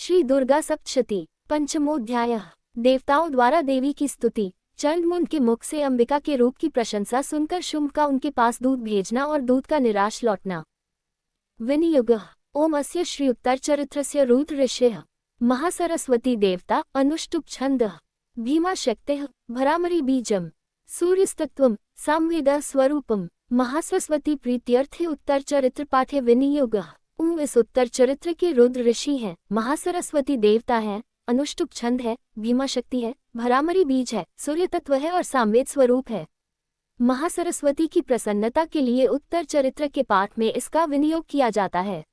श्री दुर्गा सप्तशती पंचमोध्याय। देवताओं द्वारा देवी की स्तुति। चंडमुंड के मुख से अंबिका के रूप की प्रशंसा सुनकर शुंभ का उनके पास दूध भेजना और दूध का निराश लौटना। विनियोग। ओम अस्य श्री उत्तर चरित्रस्य रुद्र ऋषिः महासरस्वती देवता अनुष्टुप छंद भीमा शक्तिः भरामरी बीजम सूर्यस्तत्वम सामवेद स्वरूपम महासरस्वती प्रीत्यर्थे उत्तर चरित्र पाठे विनियोग। इस उत्तर चरित्र के रुद्र ऋषि हैं, महासरस्वती देवता हैं, अनुष्टुप छंद है, भीमा शक्ति है, भरामरी बीज है, सूर्य तत्व है और सामवेद स्वरूप है। महासरस्वती की प्रसन्नता के लिए उत्तर चरित्र के पाठ में इसका विनियोग किया जाता है।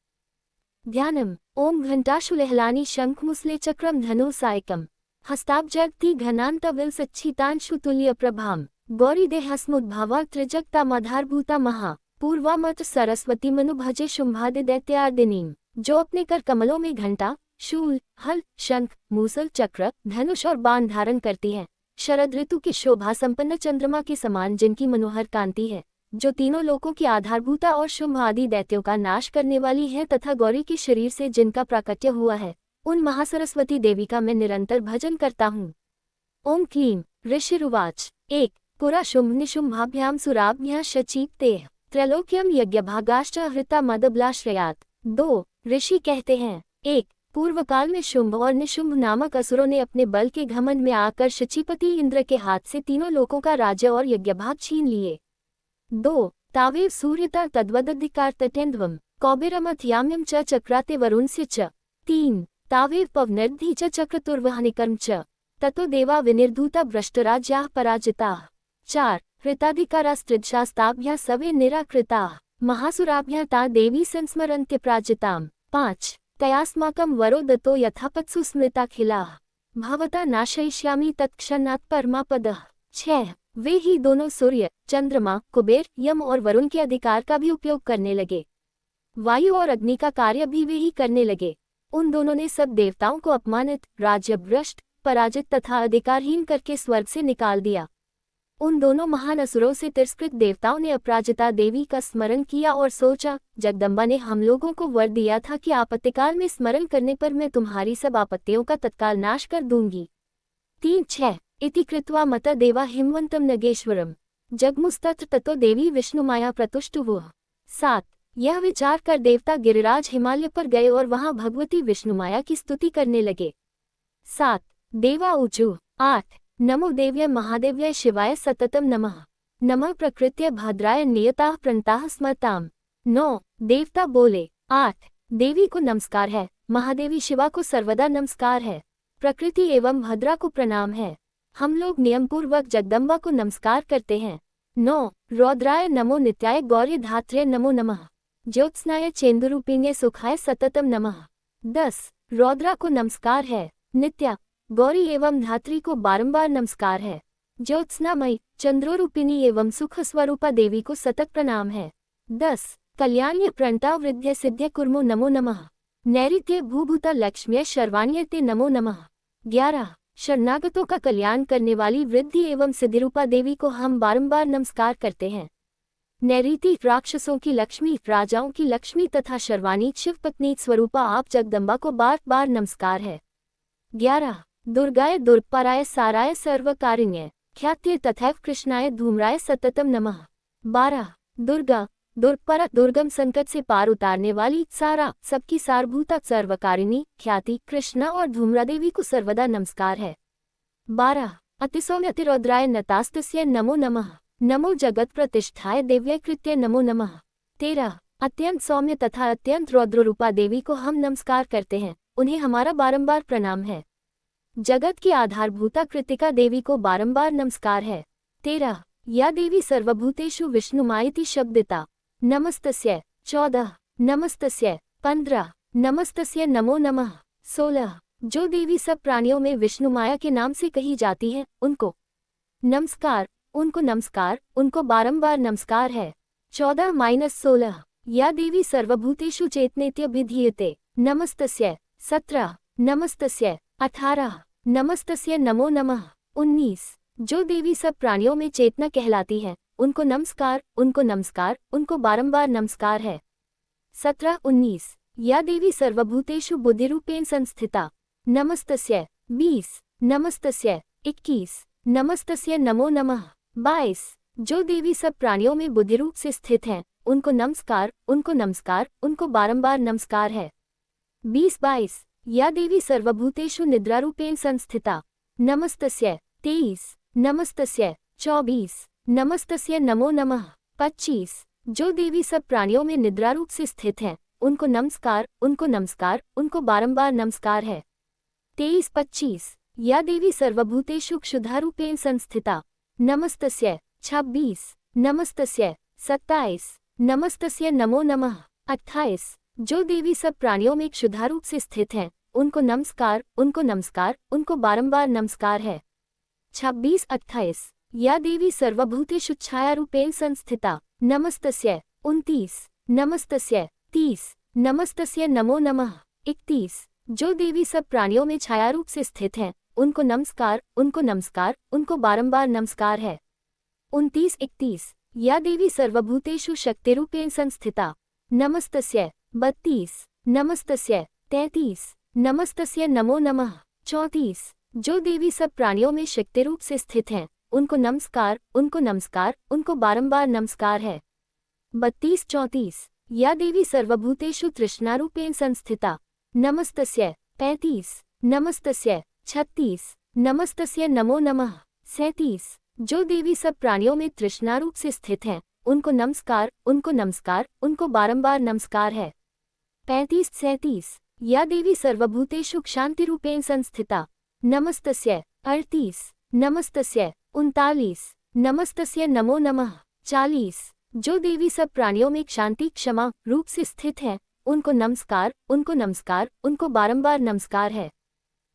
ध्यानम। ओम घंटाशुलहलानी शंखमुसले चक्रम धनु सायकम हस्ताब्जगति घनांतविल सच्चितांशुतुल्य प्रभाम गौरी देहस्मुद्भावा त्रिजगतामाधारभूता महा पूर्वामत सरस्वती मनु भजे शुंभादि दैत्यार्दिनीम। जो अपने कर कमलों में घंटा, शूल, हल, शंख, मूसल, चक्र, धनुष और बाण धारण करती है, शरद ऋतु की शोभा संपन्न चंद्रमा के समान जिनकी मनोहर कांति है, जो तीनों लोकों की आधारभूता और शुंभ आदि दैत्यों का नाश करने वाली है तथा गौरी के शरीर से जिनका प्राकट्य हुआ है, उन महासरस्वती देवी का मैं निरंतर भजन करता हूँ। ओम क्लीं ऋषिरुवाच। 1 पुरा शुंभ निशुंभाभ्याम सुराभ्यां शचीप्तेः त्रैलोक्यम यज्ञभागाश्च हृता मदबलाश्रयात्। 2 ऋषि कहते हैं। 1 पूर्व काल में शुंभ और निशुंभ नामक असुरों ने अपने बल के घमंड में आकर शचीपति इंद्र के हाथ से तीनों लोकों का राज्य और यज्ञभाग छीन लिए। 2 तावेव सूर्यता तद्वदधिकार तटेन्द्वम कौबिरमथ याम्यम च चक्राते वरुणस्य च। 3 तावेव पवनर्धि च चक्रतुर्वहनिकर्म च ततो देवा विनिर्धूता भ्रष्टराज्याः पराजिताः। 4 हृताधिकारास्त्रिदशास्ताभ्यः सवे निराकृताः महासुराभ्यः ता देवी संस्मरन्त्यपराजिताम्। 5 तयास्माकं वरो दत्तो यथापत्सु स्मृताखिलाः भवता नाशयिष्यामि तत्क्षणात् परमापदः। 6 वे ही दोनों सूर्य, चंद्रमा, कुबेर, यम और वरुण के अधिकार का भी उपयोग करने लगे। वायु और अग्नि का कार्य भी वे ही करने लगे। उन दोनों ने सब देवताओं को अपमानित, राज्य भ्रष्ट, पराजित तथा अधिकारहीन करके स्वर्ग से निकाल दिया। उन दोनों महान असुरों से तिरस्कृत देवताओं ने अपराजिता देवी का स्मरण किया और सोचा, जगदम्बा ने हम लोगों को वर दिया था कि आपत्तिकाल में स्मरण करने पर मैं तुम्हारी सब आपत्तियों का तत्काल नाश कर दूंगी। 3-6 इति कृत्वा मत देवा हिमवंतम नगेश्वरम जगमुस्तत्र ततो देवी विष्णुमाया प्रतुष्टुवुः। 7 यह विचार कर देवता गिरिराज हिमालय पर गए और वहां भगवती विष्णुमाया की स्तुति करने लगे। 7 देवा ऊचु। 8 नमो देव्य महादेव्य शिवाय सततम नमः नमः प्रकृत्य भद्राय नियताः प्रणताः स्मरताम्। 9 देवता बोले। 8 देवी को नमस्कार है, महादेवी शिवा को सर्वदा नमस्कार है, प्रकृति एवं भद्रा को प्रणाम है, हम लोग नियमपूर्वक जगदम्बा को नमस्कार करते हैं। 9 रौद्राय नमो नित्याय गौरी धात्रे नमो नमः ज्योत्स्नाय चेन्दुरूपिण्ये सुखाय सततम नमः। 10 रौद्रा को नमस्कार है, नित्या, गौरी एवं धात्री को बारंबार नमस्कार है, ज्योत्स्नामयी, चंद्रोरूपिणी एवं सुख स्वरूपा देवी को सतत प्रणाम है। 10 कल्याण्य प्रणता वृद्ध्य सिद्ध्य कुर्मो नमो नमः नैऋत्य भूभूता लक्ष्म्य शर्वाण्यते नमो नमः। 11 शरणागतों का कल्याण करने वाली वृद्धि एवं सिद्धिरूपा देवी को हम बारंबार नमस्कार करते हैं। नैऋति राक्षसों की लक्ष्मी, राजाओं की लक्ष्मी तथा शर्वाणी शिवपत्नी स्वरूपा आप जगदम्बा को बार बार नमस्कार है। 11 दुर्गाय दुर्गपराय साराय सर्वकारिण्य ख्यात्य तथैव कृष्णाय धूम्राय सततम नमः। 12 दुर्गा दुर्गपरा दुर्गम संकट से पार उतारने वाली, सारा सबकी सारभूता सर्वकारिणी ख्याति कृष्णा और धूम्रा देवी को सर्वदा नमस्कार है। 12 अतिसौम्यतिरौद्राय नतास्तस्य नमो नमः नमो जगत प्रतिष्ठाय दिव्य कृत्य नमो नमः। 13 अत्यंत सौम्य तथा अत्यंत रौद्ररूपा देवी को हम नमस्कार करते हैं, उन्हें हमारा बारंबार प्रणाम है। जगत की आधारभूता कृतिका देवी को बारंबार नमस्कार है। 13 या देवी सर्वभूतेषु विष्णुमायिति शब्दिता नमस्तस्य। 14 नमस्तस्य। 15 नमस्तस्य नमो नमः। 16 जो देवी सब प्राणियों में विष्णुमाया के नाम से कही जाती है, उनको नमस्कार, उनको नमस्कार, उनको बारंबार नमस्कार है। 14-16 या देवी सर्वभूतेषु चेतनेत्यभिधीयते नमस्तस्य। 17 नमस्तस्य। 18 नमस्तस्य नमो नमः। 19 जो देवी सब प्राणियों में चेतना कहलाती है, उनको नमस्कार, उनको नमस्कार, उनको बारंबार नमस्कार है। 17-19 या देवी सर्वभूतेषु बुद्धिरूपेण संस्थिता नमस्तस्यै। 20 नमस्तस्यै। 21 नमस्तस्यै नमो नमः। 22 जो देवी सब प्राणियों में बुद्धिरूप से स्थित हैं, उनको नमस्कार, उनको नमस्कार, उनको बारंबार नमस्कार है। 20-22 या देवी सर्वभूतेषु निद्रारूपेण संस्थिता नमस्तस्यै। 23 नमस्तस्यै। 24 नमस्तस्यै नमो नमः। 25 जो देवी सब प्राणियों में निद्रारूप से स्थित हैं, उनको नमस्कार, उनको नमस्कार, उनको बारंबार नमस्कार है। 23-25 या देवी सर्वभूतेषु क्षुधारूपेण संस्थिता नमस्तस्यै। 26 नमस्तस्यै। 27 नमस्तस्यै नमो नमः। 28 जो देवी सब प्राणियों में क्षुधारूप से स्थित हैं, उनको नमस्कार, उनको नमस्कार, उनको बारंबार नमस्कार है। 26-28 या देवी सर्वभूतेषु छायारूपेण संस्थिता नमस्तस्यै। 29 नमस्तस्यै। 30 नमस्तस्यै नमो नमः। 31 जो देवी सब प्राणियों में छायारूप से स्थित हैं, उनको नमस्कार, उनको नमस्कार, उनको बारंबार नमस्कार है। 29-31 या देवी सर्वभूतेषु शक्तिरूपेण संस्थिता नमस्तस्यै। 32 नमस्तस्यै। 33 नमस्तस्यै नमो नमः। 34 जो देवी सब प्राणियों में शक्तिरूप से स्थित हैं, उनको नमस्कार, उनको नमस्कार, उनको बारंबार नमस्कार है। 32-34 या देवी सर्वभूतेषु तृष्णारूपेण संस्थिता नमस्तस्यै। 35 नमस्तस्यै। 36 नमस्तस्यै नमो नमः। 37 जो देवी सब प्राणियों में तृष्णारूप से स्थित हैं, उनको नमस्कार, उनको नमस्कार, उनको बारंबार नमस्कार है। 35-37 या देवी सर्वभूतेषु क्षान्तिरूपेण संस्थिता नमस्तस्यै। 38 नमस्तस्यै। 39 नमस्तस्यै नमो नमः। 40 जो देवी सब प्राणियों में शांति क्षमा रूप से स्थित हैं, उनको नमस्कार, उनको नमस्कार, उनको बारंबार नमस्कार है।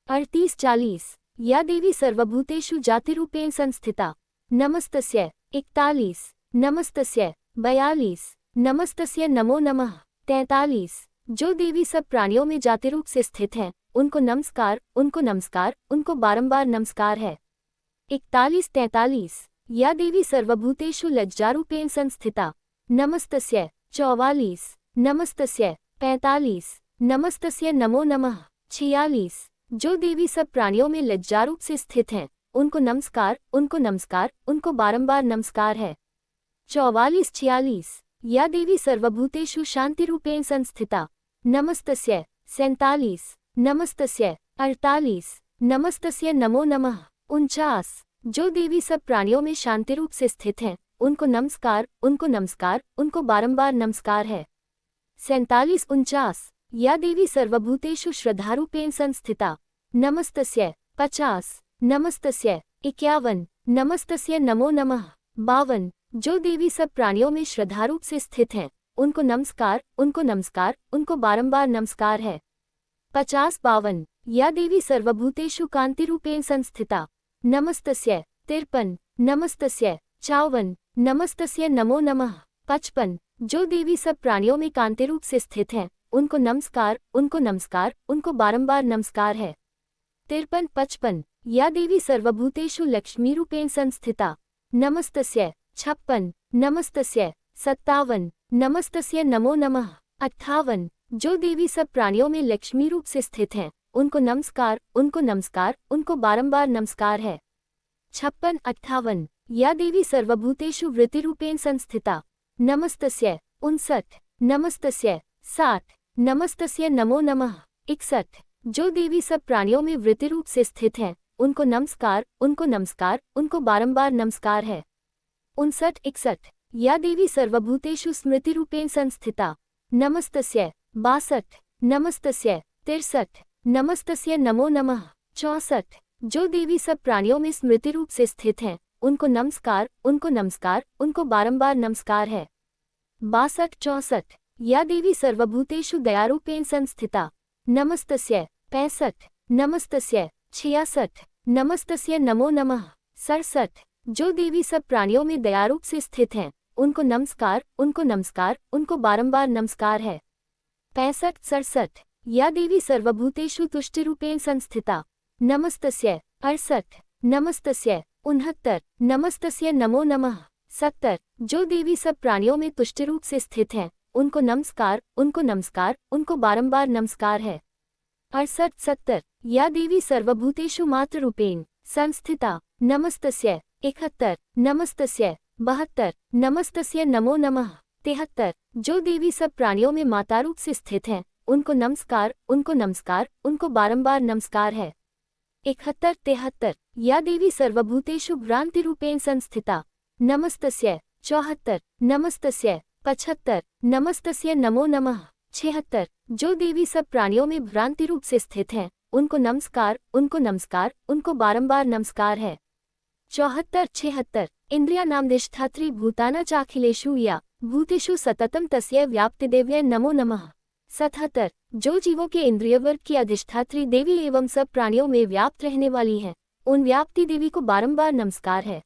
38-40 या देवी सर्वभूतेषु जातिरूपेण संस्थिता नमस्तस्यै। 41 नमस्तस्यै। 42 नमस्तस्यै नमो नमः। 43 जो देवी सब प्राणियों में जातिरूप से स्थित हैं, उनको नमस्कार, उनको नमस्कार, उनको बारंबार नमस्कार है। 41-43 या देवी सर्वभूतेषु लज्जारूपेण संस्थिता नमस्तस्यै। 44 नमस्तस्यै। 45 नमस्तस्यै नमो नमः। 46 जो देवी सब प्राणियों में लज्जारूप से स्थित हैं, उनको नमस्कार, उनको नमस्कार, उनको बारंबार नमस्कार है। 44-46 या देवी सर्वभूतेषु शांतिरूपेण संस्थिता नमस्तस्यै। 47 नमस्तस्यै। 48 नमस्तस्यै नमो नमः। 49 जो देवी सब प्राणियों में शांतिरूप से स्थित हैं, उनको नमस्कार, उनको नमस्कार, उनको बारंबार नमस्कार है। 47-49 या देवी सर्वभूतेषु श्रद्धारूपेण संस्थिता नमस्तस्यै। 50 नमस्तस्यै। 51 नमस्तस्यै नमो नमः। 52 जो देवी सब प्राणियों में श्रद्धारूप से स्थित हैं, उनको नमस्कार, उनको नमस्कार, उनको बारंबार नमस्कार है। 50-52 या देवी सर्वभूतेषु कांतिरूपेण संस्थिता नमस्तस्यै। 53 नमस्तस्यै। 54 नमस्तस्यै नमो नमः। 55 जो देवी सब प्राणियों में कांतिरूप से स्थित हैं, उनको नमस्कार, उनको नमस्कार, उनको बारंबार नमस्कार है। 53-55 या देवी सर्वभूतेषु लक्ष्मीरूपेण संस्थिता नमस्तस्यै। 56 नमस्तस्यै। 57 नमस्तस्यै नमो नमः। 58 जो देवी सब प्राणियों में लक्ष्मी रूप से स्थित हैं, उनको नमस्कार, उनको नमस्कार, उनको बारंबार नमस्कार है। 56-58 या देवी सर्वभूतेषु वृत्तिरूपेण संस्थिता नमस्तस्यै। 59 नमस्तस्यै। 60 नमस्तस्यै नमो नमः। 61 जो देवी सब प्राणियों में वृत्ति रूप से स्थित हैं, उनको नमस्कार, उनको नमस्कार, उनको बारंबार नमस्कार है। 59-61 या देवी सर्वभूतेषु स्मृतिरूपेण संस्थिता नमस्तस्यै। 62 नमस्तस्यै। 63 नमस्तस्यै नमो नमः। 64 जो देवी सब प्राणियों में स्मृति रूप से स्थित हैं, उनको नमस्कार, उनको नमस्कार, उनको बारंबार नमस्कार है। 62-64 या देवी सर्वभूतेषु दयारूपेण संस्थिता नमस्तस्यै। 65 नमस्तस्यै। 66 नमस्तस्यै नमो नमः। 67 जो देवी सब प्राणियों में दयारूप से स्थित हैं, उनको नमस्कार, उनको नमस्कार, उनको बारंबार नमस्कार है। 65-67 या देवी सर्वभूतेषु तुष्टिरूपेण संस्थिता नमस्तस्यै। 68 नमस्तस्यै। 69 नमस्तस्यै नमो नमः। 70 जो देवी सब प्राणियों में तुष्टिरूप से स्थित हैं, उनको नमस्कार, उनको नमस्कार, उनको बारंबार नमस्कार है। 68-70 या देवी सर्वभूतेषु मातृरूपेण संस्थिता नमस्तस्य। 71 नमस्तस्य। 72 नमस्तस्य नमो नमः। 73 जो देवी सब प्राणियों में माता रूप से स्थित हैं, उनको नमस्कार, उनको नमस्कार, उनको बारंबार नमस्कार है। 71-73 या देवी सर्वभूतेषु भ्रांति रूपेण संस्थिता नमस्तस्य। 74 नमस्तस्य। 75 नमस्तस्य नमो नमः। 76 जो देवी सब प्राणियों में भ्रांति रूप से स्थित हैं, उनको नमस्कार, उनको नमस्कार, उनको बारंबार नमस्कार है। 74-76 इंद्रिया नामधिष्ठात्री भूताना चाखिलेषु या भूतेषु सततम तस्य व्याप्तिदेव्यै नमो नमः। 77 जो जीवों के इंद्रिय वर्ग की अधिष्ठात्री देवी एवं सब प्राणियों में व्याप्त रहने वाली हैं, उन व्याप्ति देवी को बारंबार नमस्कार है।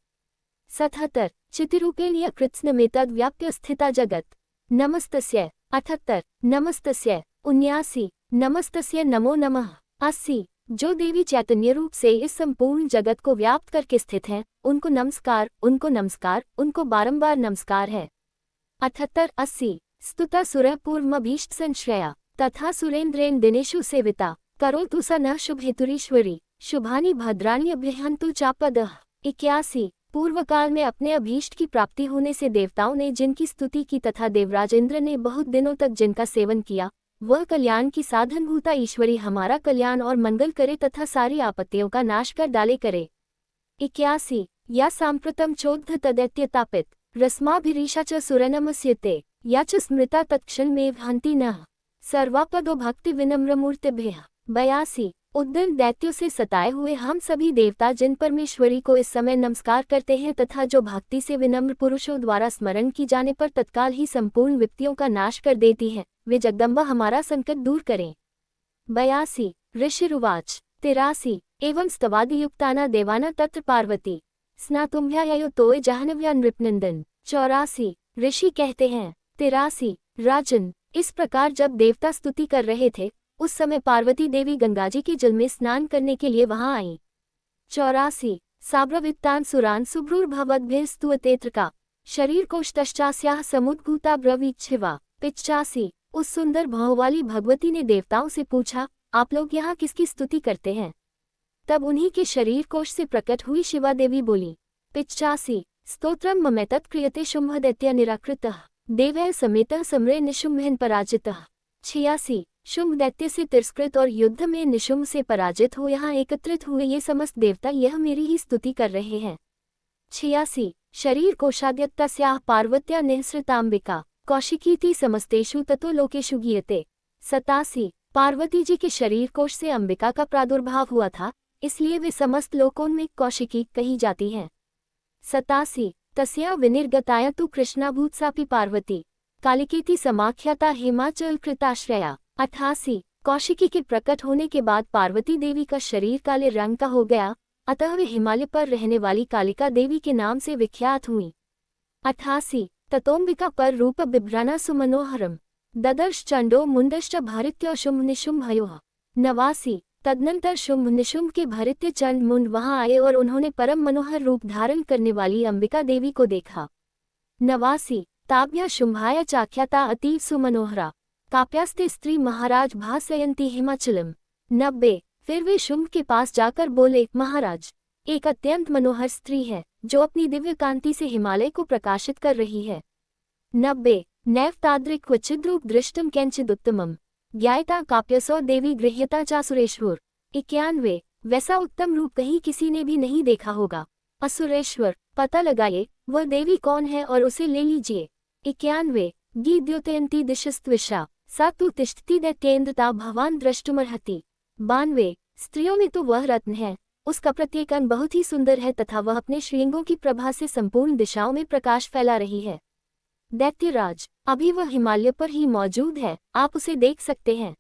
77 चितिरूपेण या कृत्स्नमेतद् व्याप्य स्थिता जगत नमस्तस्य। 78 नमस्तस्य। 79 नमस्तस्य नमो नमः। 80 जो देवी चैतन्य रूप से इस संपूर्ण जगत को व्याप्त करके स्थित हैं, उनको नमस्कार, उनको नमस्कार, उनको बारंबार नमस्कार है। 78-80 स्तुता सुरः पूर्वमभीष्ट संश्रया तथा सुरेंद्रेण दिनेषु सेविता करोतु स नः शुभहेतुरीश्वरी शुभानि भद्राणि अभ्यहन्तु चापदः। 81 पूर्व काल में अपने अभीष्ट की प्राप्ति होने से देवताओं ने जिनकी स्तुति की तथा देवराज इंद्र ने बहुत दिनों तक जिनका सेवन किया, वह कल्याण की साधनभूता ईश्वरी हमारा कल्याण और मंगल करे तथा सारी आपत्तियों का नाश कर डाले करे। 81 या सांप्रतम चोद्ध तदैत्यतापित रस्माभिरीशा च सुरनमस्यते या च स्मृता तत्क्षणमेव हन्ति नः सर्वापदो भक्ति विनम्रमूर्तिभ्यः। 82 उद्दंड दैत्यों से सताए हुए हम सभी देवता जिन परमेश्वरी को इस समय नमस्कार करते हैं तथा जो भक्ति से विनम्र पुरुषों द्वारा स्मरण की जाने पर तत्काल ही संपूर्ण विपत्तियों का नाश कर देती हैं, वे जगदम्बा हमारा संकट दूर करें। 82 ऋषिरुवाच। 83 एवं स्तवादियुक्ताना देवाना तत्र पार्वती स्नातुम्भ्यायो तोय जाह्नव्या नृपनंदन। 84 ऋषि कहते हैं। 83 राजन इस प्रकार जब देवता स्तुति कर रहे थे, उस समय पार्वती देवी गंगाजी के जल में स्नान करने के लिए वहां आईं। 84 साब्रवित्तान सुरान सुभ्रूर्भवद्भिस्तुवतेत्र का शरीर कोष्ठश्चास्याः समुद्भूता ब्रवीच्छिवा। 85 उस सुंदर भाव वाली भगवती ने देवताओं से पूछा, आप लोग यहाँ किसकी स्तुति करते हैं? तब उन्हीं के शरीर कोश से प्रकट हुई शिवा देवी बोली। 85 स्तोत्रम ममेतत् क्रियते शुंभदैत्य निराकृतः देवैः समेतः सम्रे निशुम्भेन पराजितः। 86 शुंभ दैत्य से तिरस्कृत और युद्ध में निशुम्भ से पराजित हो यहाँ एकत्रित हुए ये समस्त देवता यह मेरी ही स्तुति कर रहे हैं। 86 शरीर कोशाद्यत्तस्याः पार्वत्या निःसृताम्बिका कौशिकीति समस्तेषु ततो लोकेषु गीयते। 87 पार्वती जी के शरीर कोश से अंबिका का प्रादुर्भाव हुआ था, इसलिए वे समस्त लोकों में कौशिकी कही जाती हैं। 87 तस्या विनिर्गताया तु कृष्णाभूत सापि पार्वती कालिकेति समाख्याता हिमाचल कृताश्रया। 88 कौशिकी के प्रकट होने के बाद पार्वती देवी का शरीर काले रंग का हो गया, अतः वे हिमालय पर रहने वाली कालिका देवी के नाम से विख्यात हुई। 88 ततोम्बिका पर रूप बिभ्राना सुमनोहरम ददर्श चंडो मुंडश्च भरित्य शुंभ निशुंभयोः। 89 तदनंतर शुंभ निशुंभ के भरित्य चंड मुंड वहां आए और उन्होंने परम मनोहर रूप धारण करने वाली अंबिका देवी को देखा। 89 ताभ्या शुंभाया चाख्याता अतीव सुमनोहरा काप्यास्ते स्त्री महाराज भासयन्ती हिमाचलम। 90 फिर वे शुंभ के पास जाकर बोले, महाराज एक अत्यंत मनोहर स्त्री है जो अपनी दिव्य कांति से हिमालय को प्रकाशित कर रही है। 90 नैव तादृक् क्वचिद्रूप दृष्टम कैंचिदुत्तमम ज्ञायता काप्यसो देवी गृह्यता चासुरेश्वर। 91 वैसा उत्तम रूप कहीं किसी ने भी नहीं देखा होगा। असुरेश्वर पता लगाइए वह देवी कौन है और उसे ले लीजिए। 91 गीद्योतयन्ती दिशस्त्विषा सा तु तिष्ठति दैत्येन्द्रता भवान द्रष्टुमर्हति। 92 स्त्रियों में तो वह रत्न है, उसका प्रत्येक अंग बहुत ही सुंदर है तथा वह अपने श्रृंगों की प्रभा से संपूर्ण दिशाओं में प्रकाश फैला रही है। दैत्यराज अभी वह हिमालय पर ही मौजूद है, आप उसे देख सकते हैं।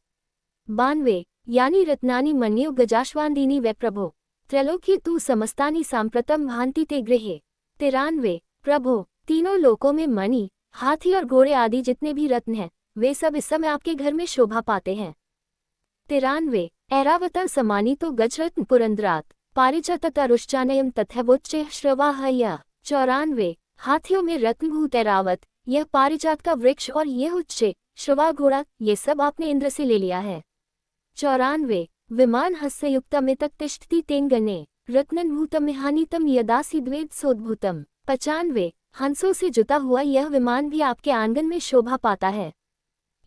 92 यानी रत्नानि मन्यो गजाश्वान्दिनी वै प्रभो त्रैलोक्य तु समस्तानि सांप्रतम भान्ति ते गृहे। 93 प्रभो तीनों लोकों में मणि हाथी और घोड़े आदि जितने भी रत्न हैं, वे सब इस समय आपके घर में शोभा पाते हैं। 93 ऐरावता समानीतो गजरत्न पुरंदरात पारिजातरुश्चानयम तथैवोच्चैः श्रवाहयः। 94 हाथियों में रत्नभूत ऐरावत यह पारिजात का वृक्ष और यह उच्चे श्रवा घोड़ा, ये सब आपने इंद्र से ले लिया है। 94 विमान हस्ययुक्तमितक तिष्ठति तेंगने रत्नभूतमिहानितम यदासि द्वेद सोद्भूतम। 95 हंसों से जुता हुआ यह विमान भी आपके आंगन में शोभा पाता है।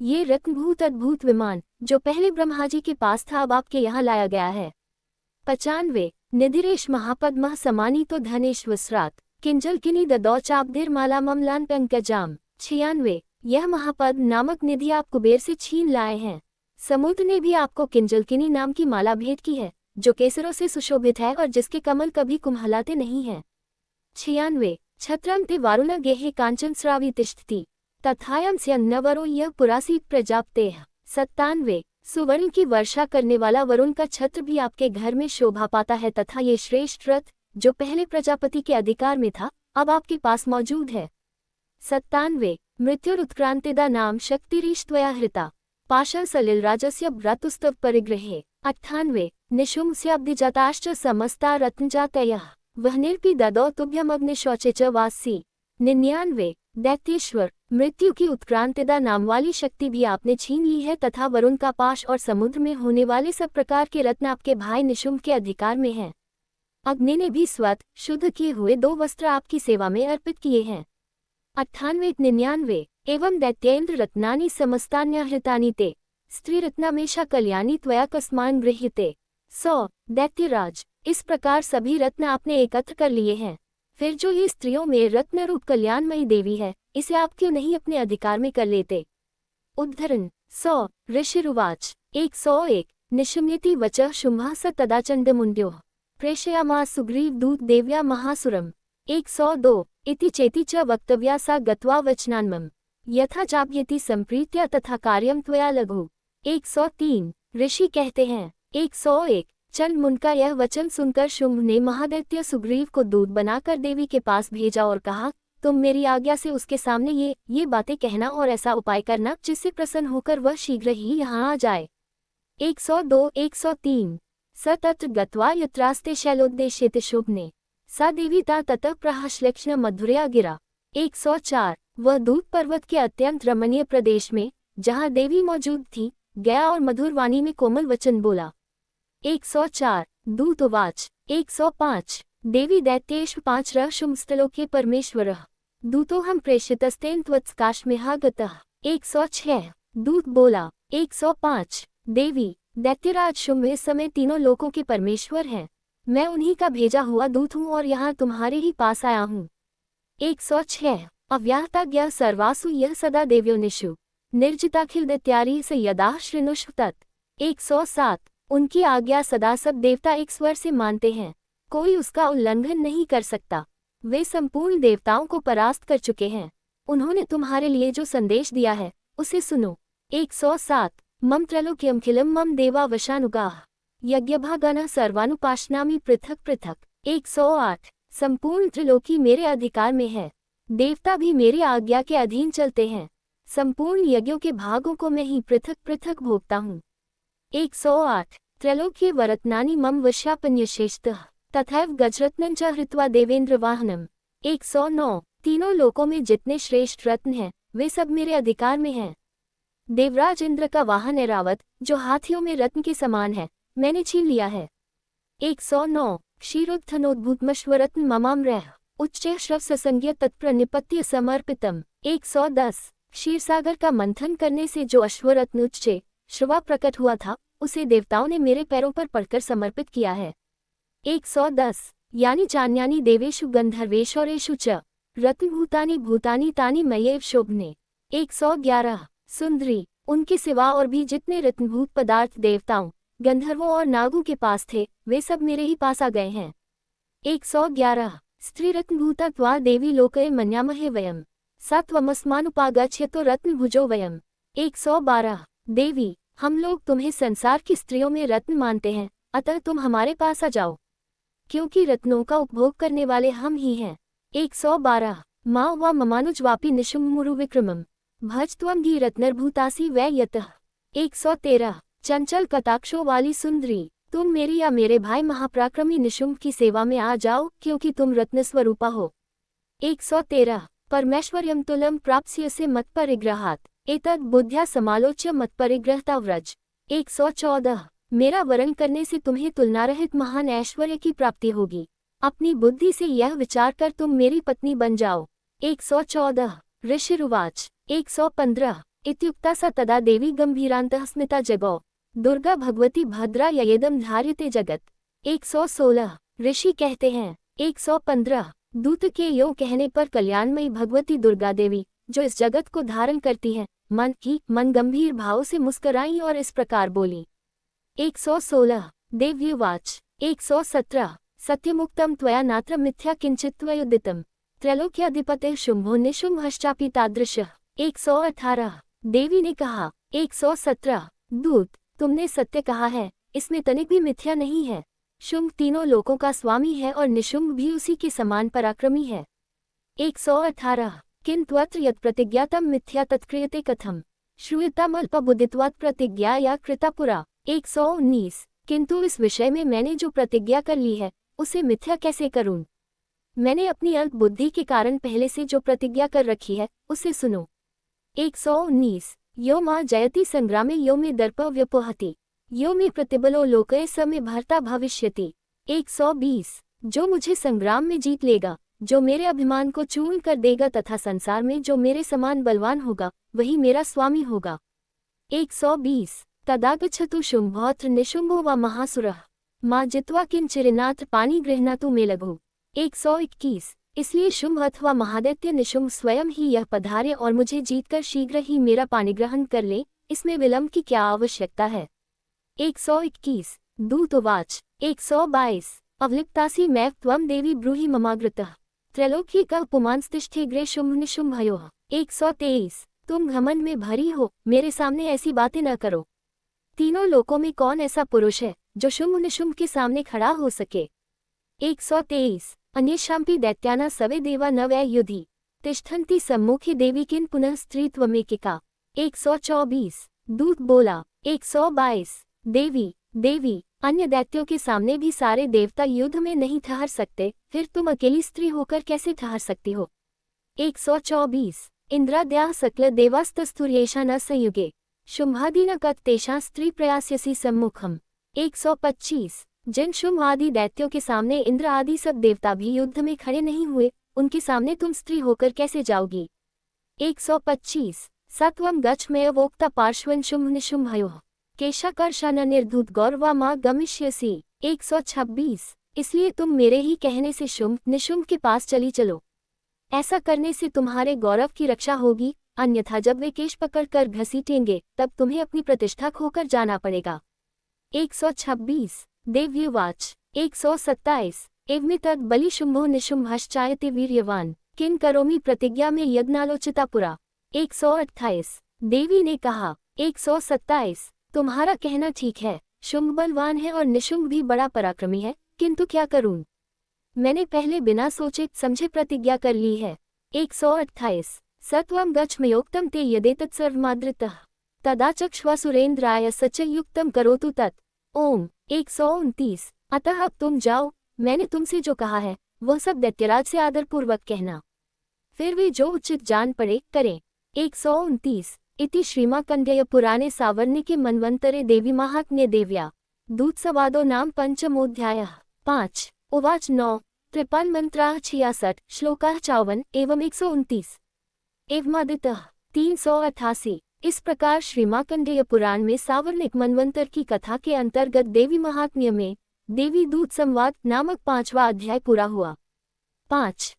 ये रत्नभूत अद्भुत विमान जो पहले ब्रह्मा जी के पास था अब आपके यहाँ लाया गया है। 95 निधिरेश महापद्मः समानीतो धनेश्वस्रात किंजलकिनी ददौचाब्धिर माला ममलान पंकजाम। 96 यह महापद नामक निधि आप कुबेर से छीन लाए हैं। समुद्र ने भी आपको किंजलकिनी नाम की माला भेंट की है जो केसरों से सुशोभित है और जिसके कमल कभी कुम्हलाते नहीं हैं। 96 छत्रम ते वारुण गेहे कांचन स्रावी तिष्ठति तथायम से अन्नवरो यह पुरासीत प्रजापते। 97 सुवर्ण की वर्षा करने वाला वरुण का छत्र भी आपके घर में शोभा पाता है तथा ये श्रेष्ठ रथ जो पहले प्रजापति के अधिकार में था अब आपके पास मौजूद है। 97 मृत्युरुत्क्रांतिदा नाम शक्तिरीष्ट्वया हृता पाशा सलिल राजस्य व्रतुस्तव परिग्रहे। 98 निशुम्स्याब्धिजाताश्च समस्ता रत्नजातयः वह्निर्पि ददौ तुभ्यमग्निशौचे च वासी। 99 दैत्येश्वर मृत्यु की उत्क्रांतिदा नाम वाली शक्ति भी आपने छीन ली है तथा वरुण का पाश और समुद्र में होने वाले सब प्रकार के रत्न आपके भाई निशुम्भ के अधिकार में हैं। अग्नि ने भी स्वत शुद्ध किए हुए 2 वस्त्र आपकी सेवा में अर्पित किए हैं। 98 99 एवं दैत्येन्द्र रत्नानि समस्तान्याहृतानि ते स्त्री रत्नामेशा कल्याणी त्वया कस्मान गृह्यते। 100 दैत्यराज इस प्रकार सभी रत्न आपने एकत्र कर लिए हैं, फिर जो ये स्त्रियों में रत्न रूप कल्याणमयी देवी है इसे आप क्यों नहीं अपने अधिकार में कर लेते। उद्धरण 100 ऋषिरुवाच 101 निशम्यति वचः शुम्भः स तदा चण्डमुण्ड्योः प्रेषयामास सुग्रीव दूत देव्या महासुरम्। 102 इति चेति च वक्तव्या सा गत्वा वचनान्मम यथा चाप्यति संप्रीत्या तथा कार्यम त्वया लघु। 103 ऋषि कहते हैं। 101 चण्डमुण्ड का यह वचन सुनकर शुम्भ ने महादैत्य सुग्रीव को दूत बनाकर देवी के पास भेजा और कहा, तुम मेरी आज्ञा से उसके सामने ये बातें कहना और ऐसा उपाय करना जिससे प्रसन्न होकर वह शीघ्र ही यहाँ आ जाए। 102 103 स तत्र गत्वा यत्रास्ते शैलोद्देश्येते शुभने सा देवी ता ततः प्रहाश्लक्ष्ण मधुरया गिरा। 104 वह दूत पर्वत के अत्यंत रमणीय प्रदेश में जहाँ देवी मौजूद थी गया और मधुर वाणी में कोमल वचन बोला। 104 दूत उवाच 105 देवी दैत्येश 5 शुम्भस्थलों के परमेश्वर दूतो हम प्रेषितस्तेन त्वत्सकाश्मेहा गतः। 106 दूत बोला। 105 देवी दैत्यराज शुम्भ इस समय तीनों लोकों के परमेश्वर हैं, मैं उन्हीं का भेजा हुआ दूत हूँ और यहाँ तुम्हारे ही पास आया हूँ। 106 अव्याहता ज्ञा सर्वासु यह सदा देव्योनिषु निर्जिताखिल दैत्यारी से यदा श्रृणुष्व तत्। 107 उनकी आज्ञा सदा सब देवता एक स्वर से मानते हैं, कोई उसका उल्लंघन नहीं कर सकता। वे संपूर्ण देवताओं को परास्त कर चुके हैं, उन्होंने तुम्हारे लिए जो संदेश दिया है उसे सुनो। 107 मम त्रैलोक्यमखिलम मम देवा वशानुगाः यज्ञभागानः सर्वानुपाश्नामि पृथक पृथक। 108 संपूर्ण त्रिलोकी मेरे अधिकार में है, देवता भी मेरी आज्ञा के अधीन चलते हैं, संपूर्ण यज्ञों के भागों को मैं ही पृथक पृथक भोगता हूँ। 108 त्रैलोक्य वरत्नानि मम वश्यापन्यशेषतः तथैव गजरत्नं च हृत्वा देवेंद्र वाहनम। 109 तीनों लोकों में जितने श्रेष्ठ रत्न हैं वे सब मेरे अधिकार में हैं। देवराज इंद्र का वाहन ऐरावत जो हाथियों में रत्न के समान है मैंने छीन लिया है। 109 क्षीरोत्थनोद्भूतमश्वरत्न ममाम्रयः उच्चैः श्रवससंज्ञ तत्प्रनिपत्य समर्पितम्। 110 क्षीरसागर का मंथन करने से जो अश्वरत्न उच्चे श्रवा प्रकट हुआ था उसे देवताओं ने मेरे पैरों पर पड़कर समर्पित किया है। 110 यानी चान्यानि देवेषु गंधर्वेश्वरेषु च रत्नभूतानि भूतानि तानि मयैव शोभने। 111 सुंदरी उनके सिवा और भी जितने रत्नभूत पदार्थ देवताओं गंधर्वों और नागों के पास थे वे सब मेरे ही पास आ गए हैं। 111 स्त्री रत्नभूता त्वा देवी लोकये मन्यामहे वयम् सा त्वमस्मानुपागच्छतो रत्नभुजो वयम्। 112 देवी हम लोग तुम्हें संसार की स्त्रियों में रत्न मानते हैं, अतः तुम हमारे पास आ जाओ, क्योंकि रत्नों का उपभोग करने वाले हम ही हैं। 112 माँ व ममानुजवापि निशुम्मुरु विक्रमम् भज त्वं गी रत्नर्भूतासी वै यतः। 113 चंचल कटाक्षों वाली सुंदरी तुम मेरी या मेरे भाई महापराक्रमी निशुम्भ की सेवा में आ जाओ क्योंकि तुम रत्न स्वरूपा हो। 113 परमेश्वर्यं तुलं प्राप्स्यसे मत्परिग्रहात् एतद् बुद्ध्या समालोच्य मत्परिग्रहता व्रज। 114 मेरा वरण करने से तुम्हें तुलनारहित महान ऐश्वर्य की प्राप्ति होगी। अपनी बुद्धि से यह विचार कर तुम मेरी पत्नी बन जाओ। 114 ऋषिरुवाच। 115 इत्युक्ता सा तदा देवी गंभीरान्तः स्मिता जगौ दुर्गा भगवती भद्रा ययेदं धार्यते जगत। 116 ऋषि कहते हैं। 115 दूत के योग कहने पर कल्याणमयी भगवती दुर्गा देवी जो इस जगत को धारण करती है मन गंभीर भाव से मुस्कराई और इस प्रकार बोली। 116 देव्युवाच। 117 सत्यमुक्तं त्वया नात्र मिथ्या किंचित् त्वयुदितं त्रैलोक्याधिपते शुंभो निशुंभश्चापि तादृशः। 118 देवी ने कहा। 117 दूत तुमने सत्य कहा है, इसमें तनिक भी मिथ्या नहीं है। शुंभ तीनों लोकों का स्वामी है और निशुंभ भी उसी के समान पराक्रमी है। 118 किंत्वत्र यत् प्रतिज्ञातं मिथ्या तत्क्रियते कथम श्रूयताम् अल्पबुद्धित्वात् प्रतिज्ञा या कृता पुरा। 119 किंतु इस विषय में मैंने जो प्रतिज्ञा कर ली है उसे मिथ्या कैसे करूं? मैंने अपनी अल्प बुद्धि के कारण पहले से जो प्रतिज्ञा कर रखी है उसे सुनो। 119 यो मां जयति संग्रामे यो मे दर्प व्यपोहति यो मे प्रतिबलो लोकये स मे भर्ता भविष्यति। 120 जो मुझे संग्राम में जीत लेगा, जो मेरे अभिमान को चूर्ण कर देगा तथा संसार में जो मेरे समान बलवान होगा वही मेरा स्वामी होगा। 120 तदागच्छतु शुंभोऽत्र निशुंभो वा महासुरः मां जित्वा किंचिरनात्र पानी गृह्णातु मे लघु। 121 इसलिए शुंभ अथवा महादैत्य निशुंभ स्वयं ही यह पधारे और मुझे जीतकर शीघ्र ही मेरा पाणिग्रहण कर ले, इसमें विलंब की क्या आवश्यकता है। 121 दूतवाच। 122 अवलिप्तासि मैव त्वं देवी ब्रूहि ममाग्रतः त्रैलोक्य का पुमांस्तिष्ठेग्रे शुंभ निशुंभयोः। 123 तुम घमंड में भरी हो, मेरे सामने ऐसी बातें न करो। तीनों लोकों में कौन ऐसा पुरुष है जो शुंभ निशुंभ के सामने खड़ा हो सके। 123 अन्येषांपि दैत्यानां सवे देवा न वै युधि तिष्ठन्ति सम्मुखे देवी किं पुनः स्त्रीत्वमेकिका। 124 दूत बोला। 122 देवी अन्य दैत्यों के सामने भी सारे देवता युद्ध में नहीं ठहर सकते, फिर तुम अकेली स्त्री होकर कैसे ठहर सकती हो। 124 इंद्राद्याः सकल देवास्तस्थुर्येषां न संयुगे शुंभादीना कत तेषां स्त्री प्रयास्यसि सम्मुखम्। 125 जिन शुंभ आदि दैत्यों के सामने इंद्र आदि सब देवता भी युद्ध में खड़े नहीं हुए, उनके सामने तुम स्त्री होकर कैसे जाओगी। 125 सत्वं गच्छ मयवोक्ता पार्श्वन शुंभ निशुंभयोः केशाकर्षण निर्धूत गौरवा मां गमिष्यसि। 126 इसलिए तुम मेरे ही कहने से शुंभ निशुंभ के पास चली चलो, ऐसा करने से तुम्हारे गौरव की रक्षा होगी, अन्यथा जब वे केश पकड़कर घसीटेंगे तब तुम्हें अपनी प्रतिष्ठा खोकर जाना पड़ेगा। 126 देव्युवाच। 127 एवमितद् बलि शुंभो निशुंभश्चायते वीर्यवान किं करोमि प्रतिज्ञा में यज्ञालोचिता पुरा। 128 देवी ने कहा। 127 तुम्हारा कहना ठीक है, शुंभ बलवान है और निशुंभ भी बड़ा पराक्रमी है, किंतु क्या करूं? मैंने पहले बिना सोचे समझे प्रतिज्ञा कर ली है। 128 सत्वं गच्छ मयोक्तं ते यदेतत् सर्वमादृतः तदा चक्ष्वासुरेन्द्राय सचयुक्तं करोतु तत्। ओम। 129 अतः अब तुम जाओ, मैंने तुमसे जो कहा है वह सब दैत्यराज से आदरपूर्वक कहना, फिर वे जो उचित जान पड़े करें। 129 इति श्रीमाकण्डेय पुराणे सावर्णिके मन्वन्तरे देवी महात्म्ये देव्या दूतसंवादो नाम पंचमोऽध्यायः। 5 उवाच 9 53 मंत्राः 66 श्लोकाः 54 एवं 129 एवमादितः 388। इस प्रकार श्रीमाकण्डेय पुराण में सावर्णिक मनवंतर की कथा के अंतर्गत देवी महात्म्य में देवी दूत संवाद नामक 5वां अध्याय पूरा हुआ। 5